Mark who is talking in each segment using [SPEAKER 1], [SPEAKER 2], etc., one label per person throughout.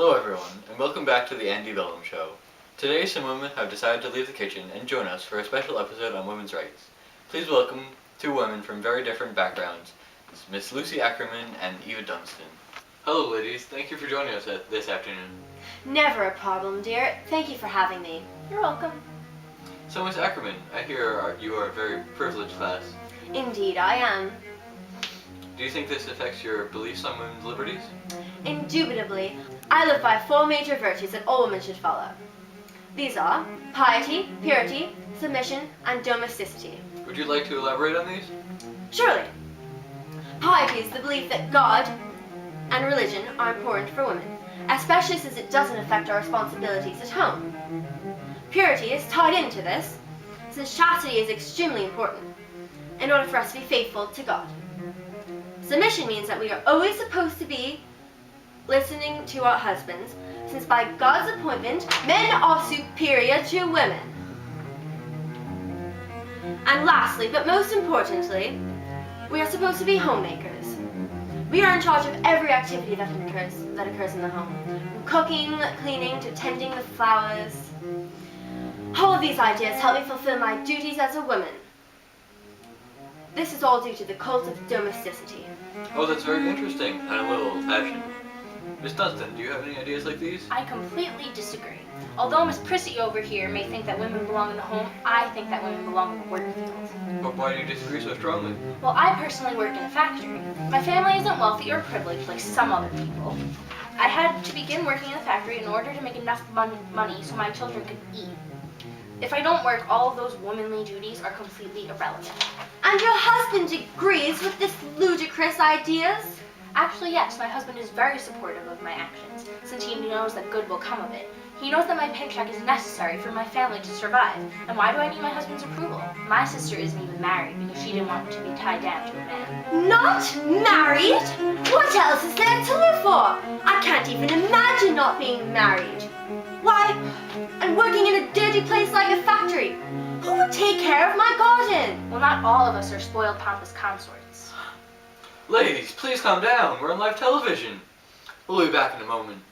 [SPEAKER 1] Hello everyone, and welcome back to the Bellum show. Today some women have decided to leave the kitchen and join us for a special episode on women's rights. Please welcome two women from very different backgrounds, Miss Lucy Ackerman and Eva Dunstan. Hello ladies, thank you for joining us this afternoon.
[SPEAKER 2] Never a problem, dear. Thank you for having me. You're welcome.
[SPEAKER 1] So Miss Ackerman, I hear you are a very privileged class.
[SPEAKER 2] Indeed, I am.
[SPEAKER 1] Do you think this affects your beliefs on women's liberties?
[SPEAKER 2] Indubitably. I live by 4 major virtues that all women should follow. These are piety, purity, submission, and domesticity.
[SPEAKER 1] Would you like to elaborate on these?
[SPEAKER 2] Surely. Piety is the belief that God and religion are important for women, especially since it doesn't affect our responsibilities at home. Purity is tied into this, since chastity is extremely important in order for us to be faithful to God. Submission means that we are always supposed to be listening to our husbands, since by God's appointment, men are superior to women. And lastly, but most importantly, we are supposed to be homemakers. We are in charge of every activity that occurs in the home, from cooking, cleaning, to tending the flowers. All of these ideas help me fulfill my duties as a woman. This is all due to the cult of domesticity.
[SPEAKER 1] Oh, that's very interesting and a little old-fashioned. Miss Dunstan, do you have any ideas like these?
[SPEAKER 3] I completely disagree. Although Miss Prissy over here may think that women belong in the home, I think that women belong in the work field.
[SPEAKER 1] But why do you disagree so strongly?
[SPEAKER 3] Well, I personally work in a factory. My family isn't wealthy or privileged like some other people. I had to begin working in the factory in order to make enough money so my children could eat. If I don't work, all of those womanly duties are completely irrelevant.
[SPEAKER 2] And your husband agrees with this ludicrous ideas?
[SPEAKER 3] Actually, yes, my husband is very supportive of my actions, since he knows that good will come of it. He knows that my paycheck is necessary for my family to survive. And why do I need my husband's approval? My sister isn't even married because she didn't want to be tied down to a man.
[SPEAKER 2] Not married? What else is there to live for? I can't even imagine not being married. Why, and working in a dirty place like a factory. Who would take care of my garden?
[SPEAKER 3] Well, not all of us are spoiled, pompous consorts.
[SPEAKER 1] Ladies, please calm down. We're on live television. We'll be back in a moment.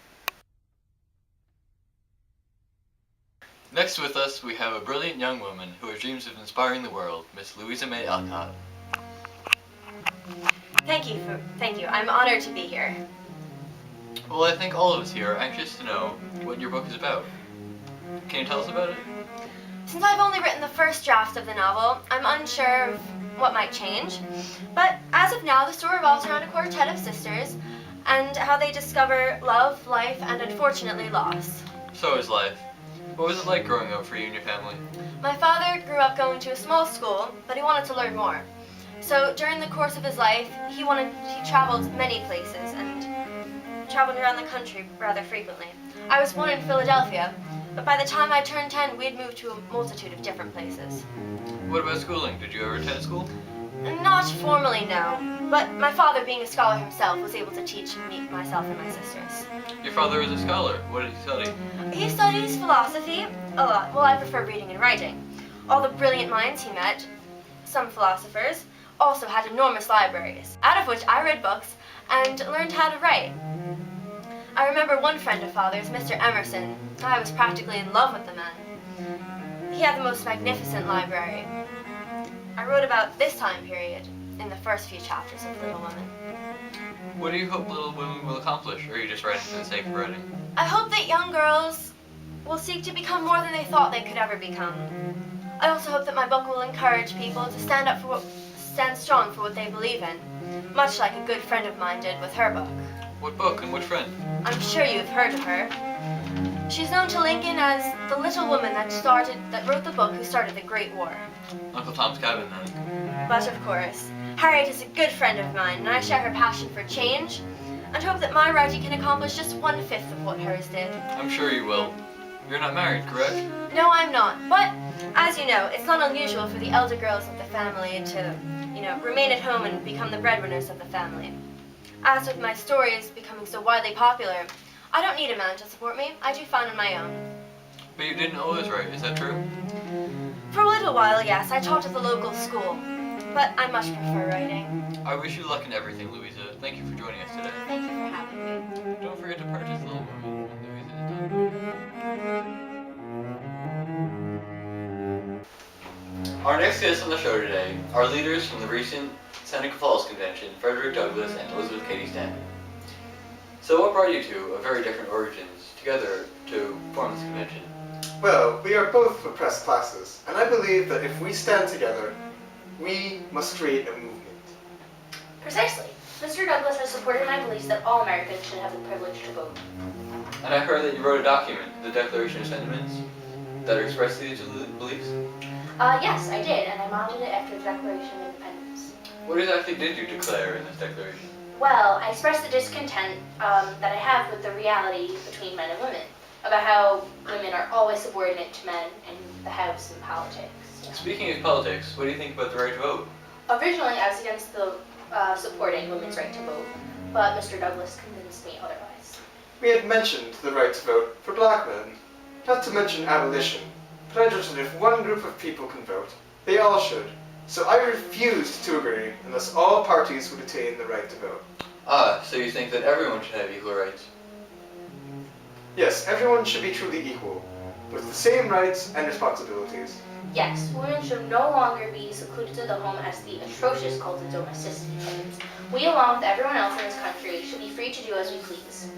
[SPEAKER 1] Next with us, we have a brilliant young woman who has dreams of inspiring the world, Miss Louisa May Alcott.
[SPEAKER 2] Thank you. I'm honored to be here.
[SPEAKER 1] Well, I think all of us here are anxious to know what your book is about. Can you tell us about it?
[SPEAKER 2] Since I've only written the first draft of the novel, I'm unsure of what might change. But as of now, the story revolves around a quartet of sisters and how they discover love, life, and unfortunately loss.
[SPEAKER 1] So is life. What was it like growing up for you and your family?
[SPEAKER 2] My father grew up going to a small school, but he wanted to learn more. So during the course of his life, he traveled many places and traveled around the country rather frequently. I was born in Philadelphia, but by the time I turned 10, we had moved to a multitude of different places.
[SPEAKER 1] What about schooling? Did you ever attend school?
[SPEAKER 2] Not formally, no. But my father, being a scholar himself, was able to teach me, myself, and my sisters.
[SPEAKER 1] Your father is a scholar. What did he study?
[SPEAKER 2] He studies philosophy a lot. Well, I prefer reading and writing. All the brilliant minds he met, some philosophers, also had enormous libraries, out of which I read books and learned how to write. I remember one friend of father's, Mr. Emerson. I was practically in love with the man. He had the most magnificent library. I wrote about this time period in the first few chapters of Little Women.
[SPEAKER 1] What do you hope Little Women will accomplish, or are you just writing for the sake of writing?
[SPEAKER 2] I hope that young girls will seek to become more than they thought they could ever become. I also hope that my book will encourage people to stand strong for what they believe in, much like a good friend of mine did with her book.
[SPEAKER 1] What book and which friend?
[SPEAKER 2] I'm sure you've heard of her. She's known to Lincoln as the little woman that wrote the book who started the Great War.
[SPEAKER 1] Uncle Tom's Cabin, then.
[SPEAKER 2] But of course, Harriet is a good friend of mine, and I share her passion for change, and hope that my writing can accomplish just 1/5 of what hers did.
[SPEAKER 1] I'm sure you will. You're not married, correct?
[SPEAKER 2] No, I'm not. But, as you know, it's not unusual for the elder girls of the family to, remain at home and become the breadwinners of the family. As with my stories becoming so widely popular, I don't need a man to support me. I do fine on my own.
[SPEAKER 1] But you didn't always write, is that true?
[SPEAKER 2] For a little while, yes, I taught at the local school. but I much prefer writing.
[SPEAKER 1] I wish you luck in everything, Louisa. Thank you for joining us today.
[SPEAKER 2] Thank you for having me.
[SPEAKER 1] Don't forget to purchase Little Women when Louisa is done. Our next guests on the show today are leaders from the recent Seneca Falls Convention, Frederick Douglass and Elizabeth Cady Stanton. So what brought you two, of very different origins, together to form this convention?
[SPEAKER 4] Well, we are both oppressed classes, and I believe that if we stand together, we must create a movement.
[SPEAKER 3] Precisely. Mr. Douglass has supported my beliefs that all Americans should have the privilege to vote.
[SPEAKER 1] And I heard that you wrote a document, the Declaration of Sentiments, that express these beliefs?
[SPEAKER 3] Yes, I did, and I modeled it after the Declaration of Independence.
[SPEAKER 1] What exactly did you declare in this declaration?
[SPEAKER 3] Well, I expressed the discontent that I have with the reality between men and women, about how women are always subordinate to men in the house and politics.
[SPEAKER 1] Speaking of politics, what do you think about the right to vote?
[SPEAKER 3] Originally, I was against the supporting women's right to vote, but Mr. Douglass convinced me otherwise.
[SPEAKER 4] We had mentioned the right to vote for black men, not to mention abolition, but I judged that if one group of people can vote, they all should. So I refused to agree unless all parties would attain the right to vote.
[SPEAKER 1] Ah, so you think that everyone should have equal rights?
[SPEAKER 4] Yes, everyone should be truly equal, with the same rights and responsibilities.
[SPEAKER 3] Yes, women should no longer be secluded to the home as the atrocious cult of domesticity claims. We, along with everyone else in this country, should be free to do as we please.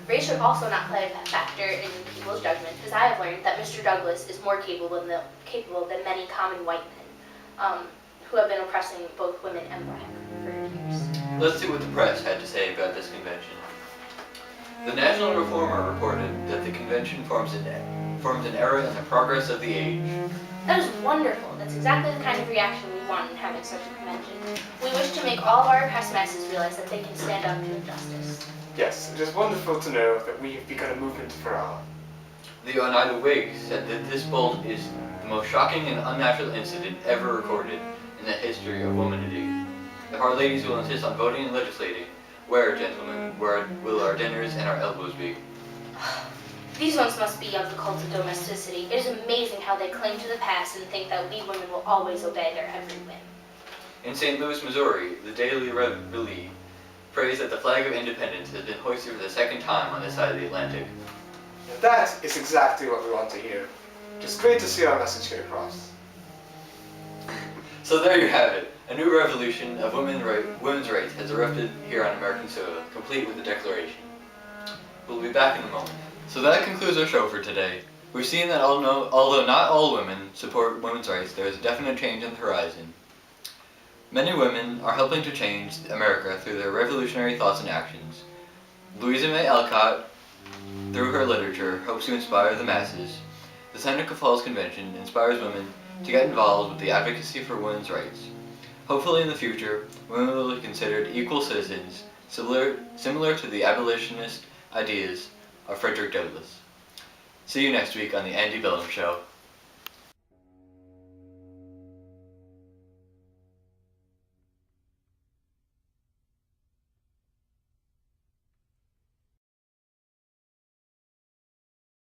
[SPEAKER 3] Race should also not play a factor in people's judgment, as I have learned that Mr. Douglass is more capable than many common white men, who have been oppressing both women and black for years.
[SPEAKER 1] Let's see what the press had to say about this convention. The National Reformer reported that the convention forms an era in the progress of the age.
[SPEAKER 3] That is wonderful. That's exactly the kind of reaction we want in having such a convention. We wish to make all of our oppressed masses realize that they can stand up to injustice.
[SPEAKER 4] Yes, it is wonderful to know that we have begun a movement for all.
[SPEAKER 1] The Oneida Whig said that this bolt is the most shocking and unnatural incident ever recorded in the history of womanity. If our ladies will insist on voting and legislating, where, gentlemen, where will our dinners and our elbows be?
[SPEAKER 3] These ones must be of the cult of domesticity. It is amazing how they cling to the past and think that we women will always obey their every whim.
[SPEAKER 1] In St. Louis, Missouri, the Daily Reveille praised that the flag of independence has been hoisted for the second time on this side of the Atlantic.
[SPEAKER 4] And that is exactly what we want to hear. It is great to see our message get across.
[SPEAKER 1] So there you have it. A new revolution of women's rights has erupted here on American soil, complete with the Declaration. We'll be back in a moment. So that concludes our show for today. We've seen that although not all women support women's rights, there is a definite change on the horizon. Many women are helping to change America through their revolutionary thoughts and actions. Louisa May Alcott, through her literature, hopes to inspire the masses. The Seneca Falls Convention inspires women to get involved with the advocacy for women's rights. Hopefully in the future, women will be considered equal citizens, similar to the abolitionist ideas of Frederick Douglass. See you next week on the Andy Bellum Show.